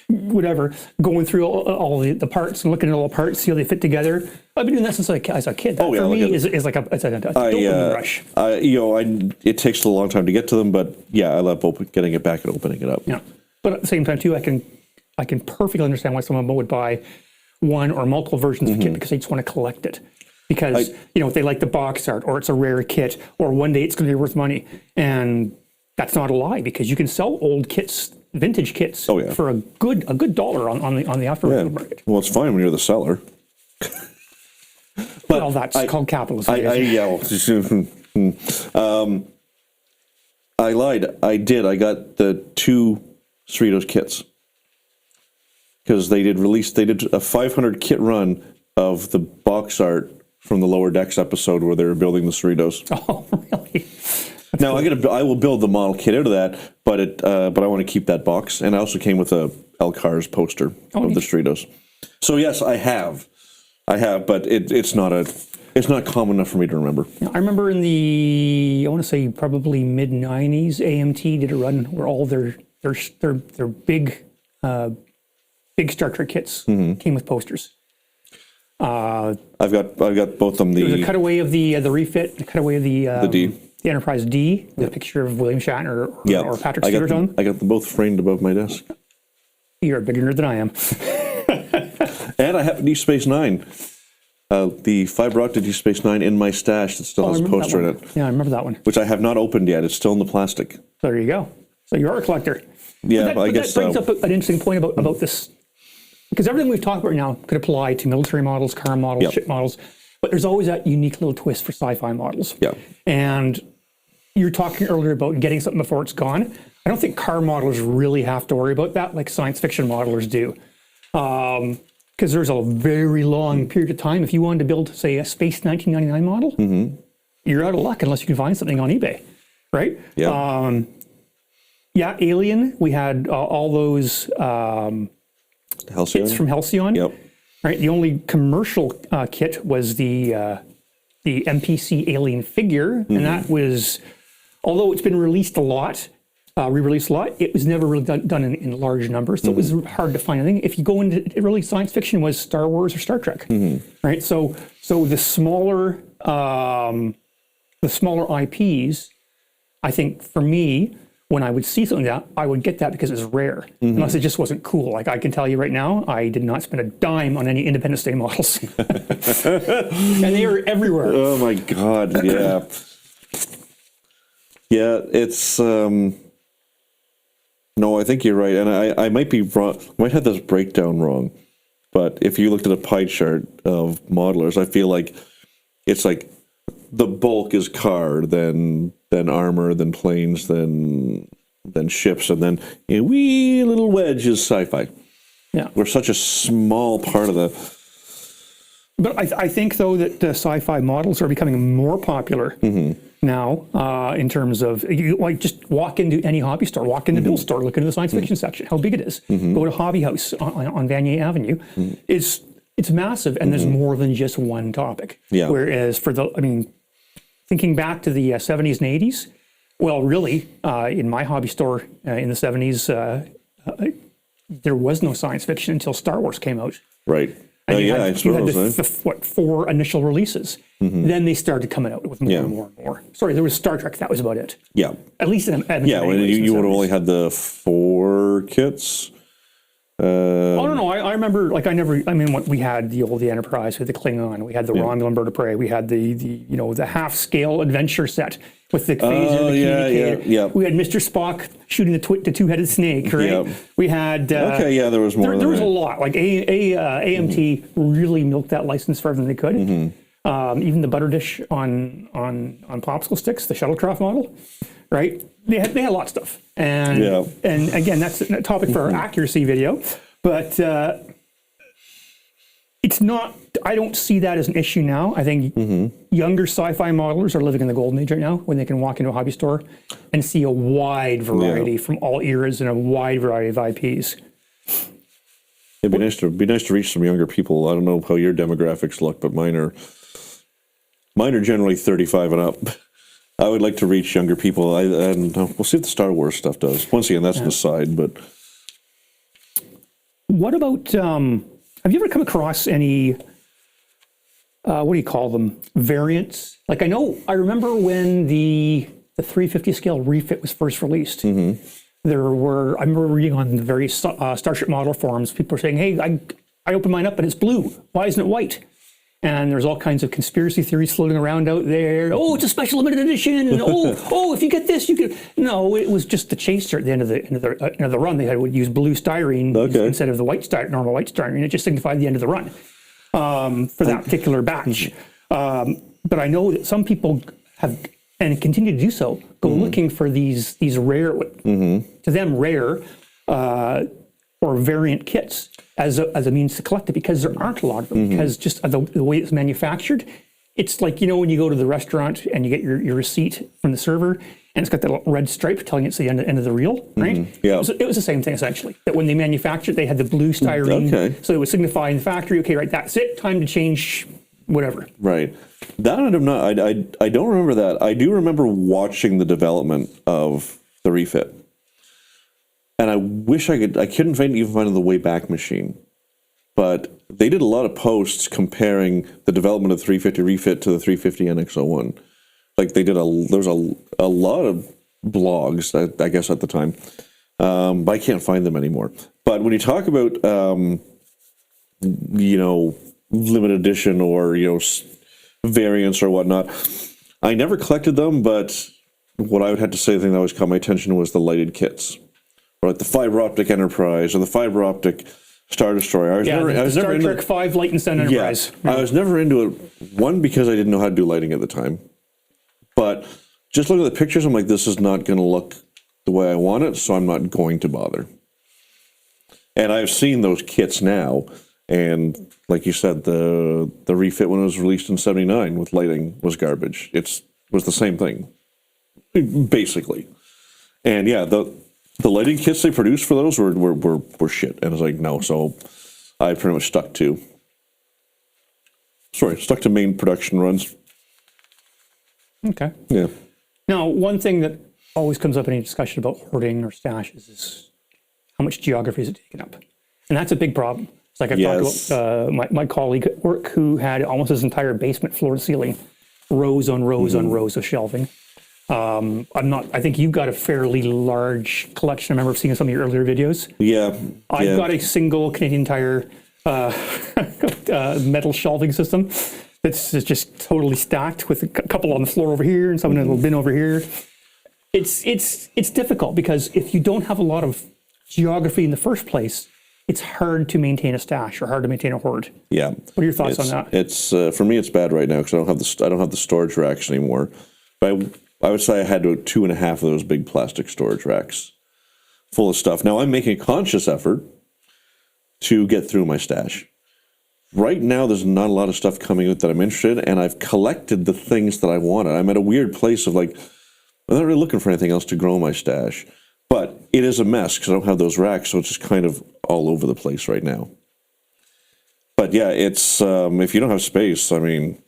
S1: whatever, going through all the parts and looking at all the parts, see how they fit together. I've been doing that since as a kid. That for me is like a dopamine rush.
S2: It takes a long time to get to them, but yeah, I love getting it back and opening it up.
S1: Yeah, but at the same time too, I can perfectly understand why someone would buy one or multiple versions of a kit because they just want to collect it. Because they like the box art, or it's a rare kit, or one day it's going to be worth money, and that's not a lie because you can sell old kits, vintage kits, for a good dollar on the aftermarket market. Well,
S2: it's fine when you're the seller.
S1: But well, that's called capitalism.
S2: I lied. I got the 2 Cerritos kits because they did a 500 kit run of the box art from the Lower Decks episode where they were building the Cerritos.
S1: Oh, really?
S2: Now I will build the model kit out of that, but I want to keep that box, and I also came with a Elcar's poster of the Cerritos. So yes, I have, but it's not common enough for me to remember.
S1: Yeah, I remember in I want to say probably mid '90s, AMT did a run where all their big Star Trek kits came with posters.
S2: I've got both of them.
S1: There was a cutaway of the refit, a cutaway of the
S2: D.
S1: The Enterprise D, with a picture of William Shatner or Patrick Stewart on.
S2: I got them both framed above my desk.
S1: You're a bigger nerd than I am.
S2: And I have Deep Space Nine. The fiber optic Deep Space Nine in my stash that still has a poster in it.
S1: Yeah, I remember that one.
S2: Which I have not opened yet. It's still in the plastic.
S1: There you go. So you are a collector.
S2: Yeah, I guess
S1: that brings up an interesting point about this. Because everything we've talked about now could apply to military models, car models, ship models. But there's always that unique little twist for sci-fi models.
S2: Yeah.
S1: And you were talking earlier about getting something before it's gone. I don't think car modelers really have to worry about that like science fiction modelers do. Because there's a very long period of time. If you wanted to build, say, a Space 1999 model, you're out of luck unless you can find something on eBay, right?
S2: Yeah.
S1: Alien, we had all those kits from Halcyon.
S2: Yep.
S1: Right. The only commercial kit was the NPC Alien figure, and that was although it's been released a lot, re-released a lot, it was never really done in large numbers, so it was hard to find anything. If you go into really science fiction, was Star Wars or Star Trek, right? So the smaller IPs, I think for me, when I would see something like that, I would get that because it was rare, unless it just wasn't cool. Like I can tell you right now, I did not spend a dime on any Independence Day models, and they were everywhere.
S2: Oh my God! Yeah, yeah. It's no, I think you're right, and I might be wrong. I might have this breakdown wrong, but if you looked at a pie chart of modelers, I feel like it's like the bulk is car, then armor, then planes, then ships, and then a wee little wedge is sci-fi.
S1: Yeah,
S2: we're such a small part of the.
S1: But I think though that sci-fi models are becoming more popular now in terms of you like just walk into any hobby store, walk into the Bill store, look into the science fiction section, how big it is. Go to Hobby House on Vanier Avenue. It's massive, and there's more than just one topic.
S2: Yeah.
S1: Whereas thinking back to the 70s and 80s, well, really, in my hobby store in the 70s, there was no science fiction until Star Wars came out.
S2: Right.
S1: And you
S2: I
S1: had
S2: suppose.
S1: the 4 initial releases. Then they started coming out with more and more and more. Sorry, there was Star Trek. That was about it.
S2: Yeah.
S1: At least in
S2: When you would have only had the 4 kits.
S1: Oh no! I remember. Like we had the Enterprise with the Klingon. We had the Romulan Bird of Prey. We had the half scale adventure set with the phaser, the communicator.
S2: Yeah.
S1: We had Mr. Spock shooting the 2-headed snake. Right.
S2: Yeah.
S1: We had.
S2: There was more.
S1: There was a lot. Like AMT really milked that license further than they could. Even the butter dish on popsicle sticks, the shuttlecraft model, right? They had a lot of stuff, and again, that's a topic for our accuracy video, but it's not. I don't see that as an issue now. I think younger sci-fi modelers are living in the golden age right now, when they can walk into a hobby store and see a wide variety from all eras and a wide variety of IPs.
S2: It'd be nice to reach some younger people. I don't know how your demographics look, but mine are generally 35 and up. I would like to reach younger people. And we'll see if the Star Wars stuff does. Once again, that's an aside, but.
S1: What about, have you ever come across any, what do you call them, variants? Like I remember when the 350 scale refit was first released. I remember reading on the various Starship model forums, people were saying, hey, I opened mine up and it's blue. Why isn't it white? And there's all kinds of conspiracy theories floating around out there. Oh, it's a special limited edition. And if you get this, you can. No, it was just the chaser at the end of the run. They would use blue styrene instead of the normal white styrene. It just signified the end of the run for that particular batch. But I know that some people have, and continue to do so, go looking for these rare, to them rare, or variant kits as a means to collect it, because there aren't a lot of them, because just the way it's manufactured. It's like, when you go to the restaurant and you get your receipt from the server and it's got that little red stripe telling it's the end of the reel, right?
S2: Yeah.
S1: It was the same thing essentially, that when they manufactured, they had the blue styrene, so it would signify in the factory, okay, right, that's it, time to change whatever.
S2: Right. That I'm not, I don't remember that. I do remember watching the development of the refit. And I wish I couldn't even find the Wayback Machine. But they did a lot of posts comparing the development of the 350 refit to the 350 NX01. Like there was a lot of blogs, I guess, at the time. But I can't find them anymore. But when you talk about, limited edition or, variants or whatnot, I never collected them, but what I would have to say, the thing that always caught my attention was the lighted kits. Like the fiber optic Enterprise or the fiber optic Star Destroyer. I was never into Trek
S1: 5 Light and Sun Enterprise.
S2: I was never into it. One, because I didn't know how to do lighting at the time. But just looking at the pictures, I'm like, this is not going to look the way I want it, so I'm not going to bother. And I've seen those kits now, and like you said, the refit when it was released in '79 with lighting was garbage. It was the same thing, basically. And yeah, the lighting kits they produced for those were shit. And I was like, no. So I pretty much stuck to main production runs.
S1: Okay.
S2: Yeah.
S1: Now, one thing that always comes up in any discussion about hoarding or stashes is how much geography is it taking up? And that's a big problem. It's like I've talked about my colleague at work who had almost his entire basement floor to ceiling, rows on rows on rows of shelving. I think you've got a fairly large collection. I remember seeing some of your earlier videos.
S2: Yeah.
S1: I've got a single Canadian Tire metal shelving system that's just totally stacked with a couple on the floor over here and some in a little bin over here. It's difficult because if you don't have a lot of geography in the first place, it's hard to maintain a stash or hard to maintain a hoard.
S2: Yeah.
S1: What are your thoughts on that?
S2: It's for me, it's bad right now because I don't have the storage racks anymore. But I would say I had 2.5 of those big plastic storage racks full of stuff. Now I'm making a conscious effort to get through my stash. Right now, there's not a lot of stuff coming out that I'm interested in, and I've collected the things that I wanted. I'm at a weird place of like, I'm not really looking for anything else to grow my stash. But it is a mess because I don't have those racks, so it's just kind of all over the place right now. But yeah, it's if you don't have space, I mean,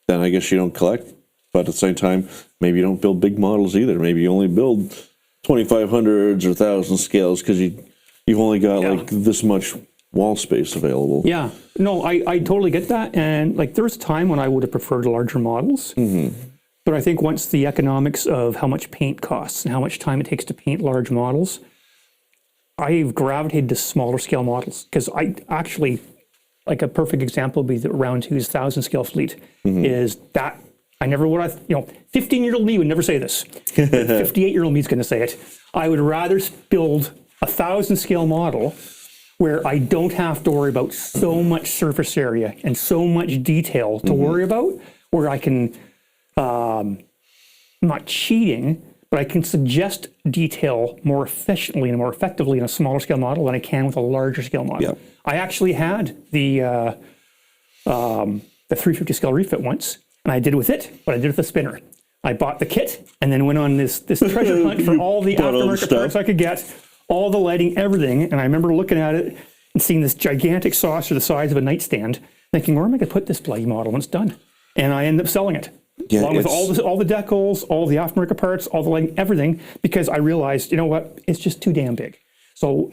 S2: then I guess you don't collect. But at the same time, maybe you don't build big models either. Maybe you only build 2500s or 1000 scales because you've only got like this much wall space available.
S1: Yeah, no, I totally get that. And like there's a time when I would have preferred larger models. But I think once the economics of how much paint costs and how much time it takes to paint large models, I've gravitated to smaller scale models because I actually, like a perfect example would be the Round 2's 1000 scale fleet is that I never would have, 15-year-old me would never say this. 58-year-old me is going to say it. I would rather build a 1000 scale model where I don't have to worry about so much surface area and so much detail to worry about, where I can, I'm not cheating, but I can suggest detail more efficiently and more effectively in a smaller scale model than I can with a larger scale model.
S2: Yep.
S1: I actually had the 350 scale refit once, and I did with it what I did with the spinner. I bought the kit and then went on this treasure hunt for all the aftermarket parts I could get, all the lighting, everything. And I remember looking at it and seeing this gigantic saucer the size of a nightstand, thinking, where am I going to put this bloody model when it's done? And I ended up selling it.
S2: Yeah,
S1: along with all the decals, all the aftermarket parts, all the lighting, everything, because I realized, you know what, it's just too damn big. So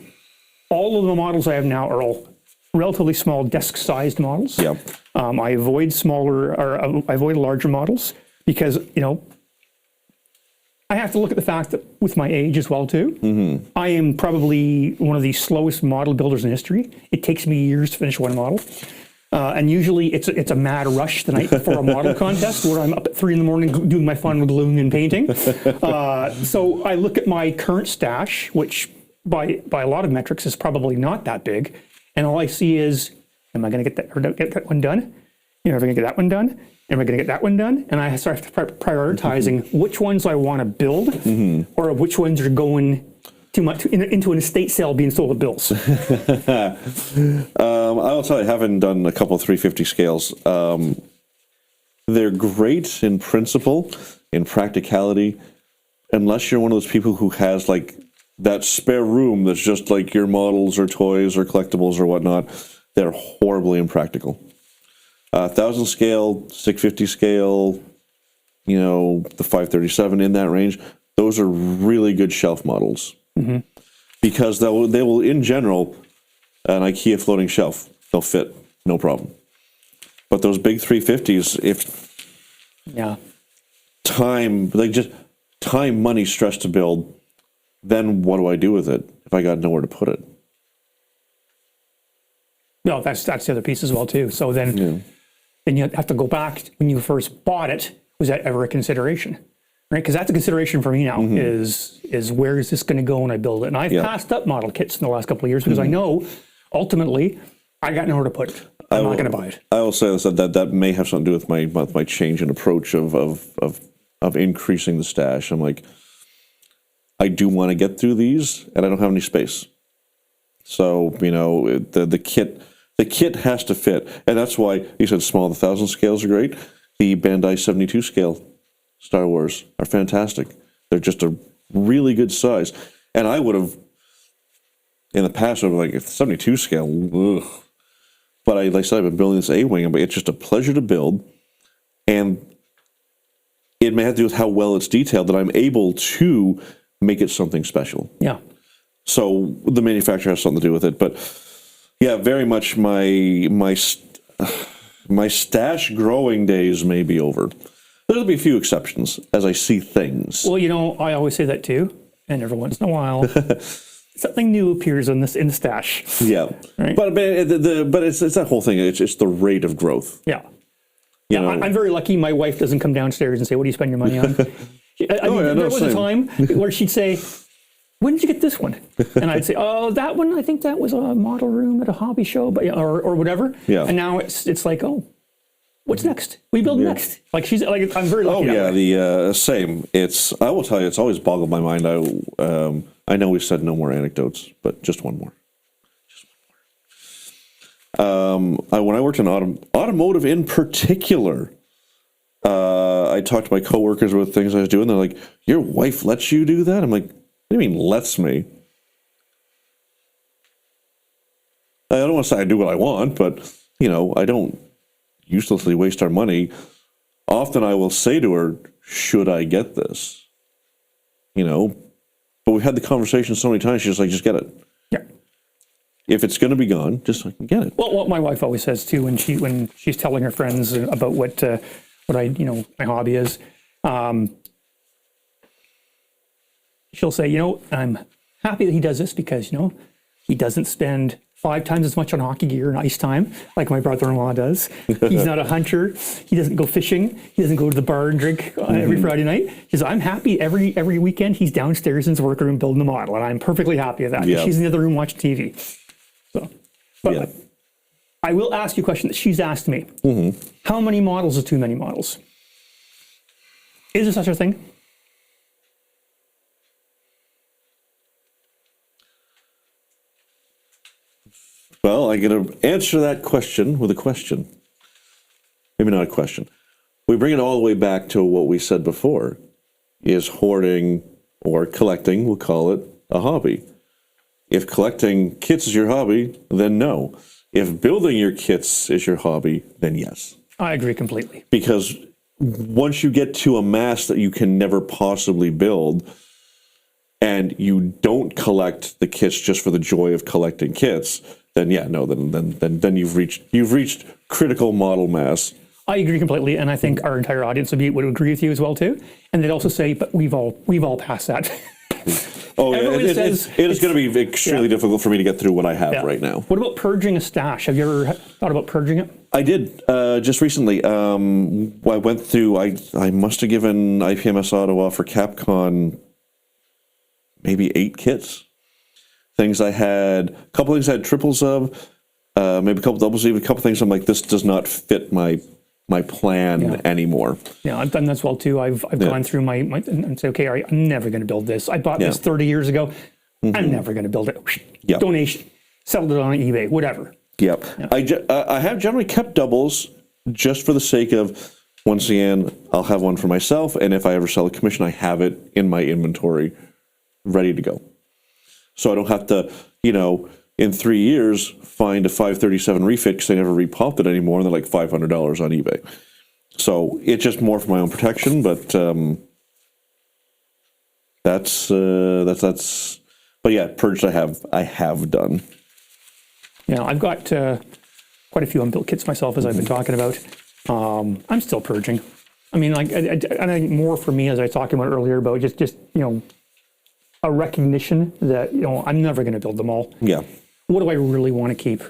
S1: all of the models I have now are all relatively small desk-sized models.
S2: Yep.
S1: I avoid I avoid larger models because, I have to look at the fact that with my age as well too, I am probably one of the slowest model builders in history. It takes me years to finish one model. And usually it's a mad rush the night before a model contest where I'm up at 3 a.m. doing my final gluing and painting. So I look at my current stash, which by a lot of metrics is probably not that big. And all I see is, am I going to get that one done? Am I going to get that one done? Am I going to get that one done? And I start prioritizing which ones I want to build or which ones are going too much into an estate sale being sold at bills.
S2: I'll tell you, having done a couple of 350 scales, they're great in principle, in practicality, unless you're one of those people who has like that spare room that's just like your models or toys or collectibles or whatnot. They're horribly impractical. 1000 scale, 650 scale, the 537 in that range, those are really good shelf models. Because they will, in general, an IKEA floating shelf, they'll fit, no problem. But those big 350s, if time, money, stress to build, then what do I do with it if I got nowhere to put it?
S1: No, that's the other piece as well too. So then you have to go back when you first bought it. Was that ever a consideration? Right, because that's a consideration for me now. Is where is this going to go when I build it? And I've passed up model kits in the last couple of years because I know ultimately I got nowhere to put it. I'm not going to buy it.
S2: I will say that may have something to do with my change in approach of increasing the stash. I'm like, I do want to get through these, and I don't have any space. So the kit has to fit, and that's why you said small. The 1000 scales are great. The Bandai 72 scale Star Wars are fantastic. They're just a really good size. And I would have, in the past, like 72 scale, ugh. But like I said, I've been building this A-Wing, but it's just a pleasure to build. And it may have to do with how well it's detailed that I'm able to make it something special.
S1: Yeah.
S2: So the manufacturer has something to do with it, but yeah, very much my stash growing days may be over. There'll be a few exceptions as I see things.
S1: Well, I always say that too, and every once in a while, something new appears in the stash.
S2: Yeah,
S1: right?
S2: But it's that whole thing. It's the rate of growth.
S1: Yeah. I'm very lucky. My wife doesn't come downstairs and say, "What do you spend your money on?" There was a time where she'd say, "When did you get this one?" And I'd say, "Oh, that one. I think that was a model room at a hobby show, but or whatever."
S2: Yeah.
S1: And now it's like, "Oh, what's next? We build next." Like she's like, I'm very lucky.
S2: Oh yeah, the same. I will tell you, it's always boggled my mind. I know we said no more anecdotes, but just one more. When I worked in automotive in particular, I talked to my coworkers about things I was doing. They're like, "Your wife lets you do that?" I'm like, "What do you mean lets me?" I don't want to say I do what I want, but I don't uselessly waste our money. Often I will say to her, "Should I get this?" But we've had the conversation so many times. She's like, "Just get it."
S1: Yeah.
S2: If it's going to be gone, just get it.
S1: Well, what my wife always says too, when she's telling her friends about what my hobby is, she'll say, "I'm happy that he does this because he doesn't spend 5 times as much on hockey gear and ice time like my brother-in-law does. He's not a hunter. He doesn't go fishing. He doesn't go to the bar and drink every Friday night." She says, "I'm happy every weekend he's downstairs in his workroom building a model, and I'm perfectly happy with that."
S2: Yeah.
S1: She's in the other room watching TV. So, but
S2: Yeah.
S1: I will ask you a question that she's asked me. How many models is too many models? Is there such a thing?
S2: Well, I'm going to answer that question with a question. Maybe not a question. We bring it all the way back to what we said before. Is hoarding or collecting, we'll call it, a hobby? If collecting kits is your hobby, then no. If building your kits is your hobby, then yes.
S1: I agree completely.
S2: Because once you get to a mass that you can never possibly build, and you don't collect the kits just for the joy of collecting kits, then then you've reached critical model mass.
S1: I agree completely, and I think our entire audience would agree with you as well too. And they'd also say, "But we've all passed that."
S2: Oh yeah,
S1: Everyone
S2: it is going to be extremely difficult for me to get through what I have right now.
S1: What about purging a stash? Have you ever thought about purging it?
S2: I did just recently. I went through. I must have given IPMS Ottawa for Capcom maybe 8 kits. Things I had, a couple things I had triples of, maybe a couple doubles, even a couple things I'm like, this does not fit my plan anymore.
S1: Yeah, I've done that as well too. I've gone through my and say, okay, all right, I'm never going to build this. I bought this 30 years ago. I'm never going to build it.
S2: Yep.
S1: Donation, settled it on eBay, whatever.
S2: Yep. I have generally kept doubles just for the sake of, once again, I'll have one for myself, and if I ever sell a commission, I have it in my inventory ready to go. So I don't have to, in 3 years, find a 537 refit because they never repopped it anymore, and they're like $500 on eBay. So it's just more for my own protection, but that's. But yeah, purged I have done.
S1: Yeah, I've got quite a few unbuilt kits myself, as I've been talking about. I'm still purging. I mean, like, I think more for me, as I was talking about earlier, about just a recognition that, I'm never going to build them all.
S2: Yeah.
S1: What do I really want to keep?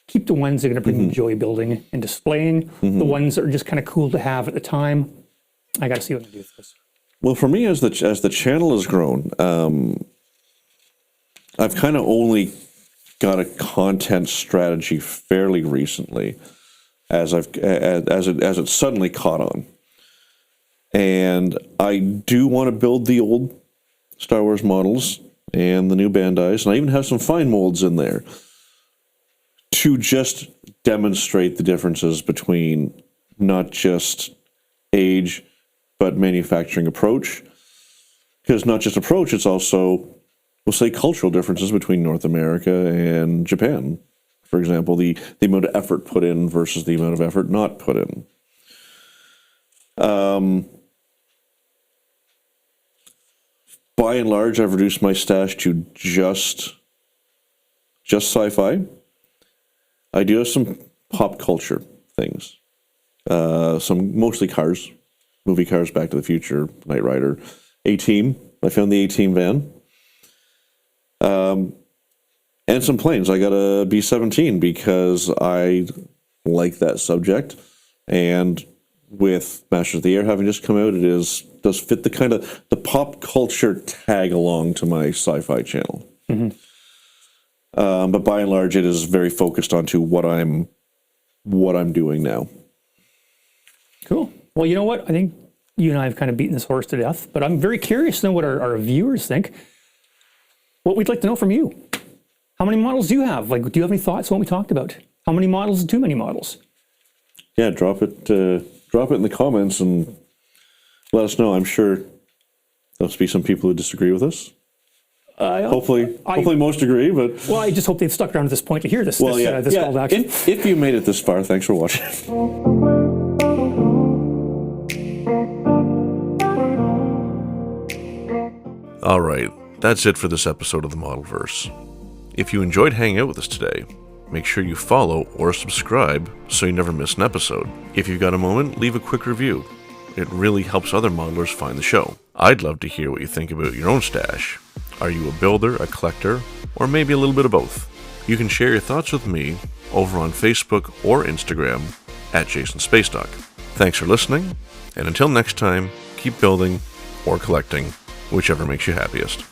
S1: Keep the ones that are going to bring me joy building and displaying. The ones that are just kind of cool to have at the time. I got to see what I do with this.
S2: Well, for me, as the channel has grown, I've kind of only got a content strategy fairly recently, as it suddenly caught on, and I do want to build the old Star Wars models and the new Bandais, and I even have some fine molds in there to just demonstrate the differences between not just age, but manufacturing approach. Because not just approach, it's also, we'll say, cultural differences between North America and Japan. For example, the amount of effort put in versus the amount of effort not put in. by and large, I've reduced my stash to just sci-fi. I do have some pop culture things. Some mostly cars, movie cars, Back to the Future, Knight Rider, A-Team. I found the A-Team van. And some planes. I got a B-17 because I like that subject. And with Masters of the Air having just come out, it does fit the kind of the pop culture tag along to my sci-fi channel. Mm-hmm. But by and large, it is very focused onto what I'm doing now.
S1: Cool. Well, you know what? I think you and I have kind of beaten this horse to death, but I'm very curious to know what our viewers think. What we'd like to know from you. How many models do you have? Like, do you have any thoughts on what we talked about? How many models is too many models?
S2: Yeah, drop it in the comments and let us know. I'm sure there'll be some people who disagree with us. Hopefully most agree, but...
S1: Well, I just hope they've stuck around to this point to hear this call to action.
S2: If you made it this far, thanks for watching.
S3: All right, that's it for this episode of the Modelverse. If you enjoyed hanging out with us today, make sure you follow or subscribe so you never miss an episode. If you've got a moment, leave a quick review. It really helps other modelers find the show. I'd love to hear what you think about your own stash. Are you a builder, a collector, or maybe a little bit of both? You can share your thoughts with me over on Facebook or Instagram at jasonspacedog. Thanks for listening, and until next time, keep building or collecting, whichever makes you happiest.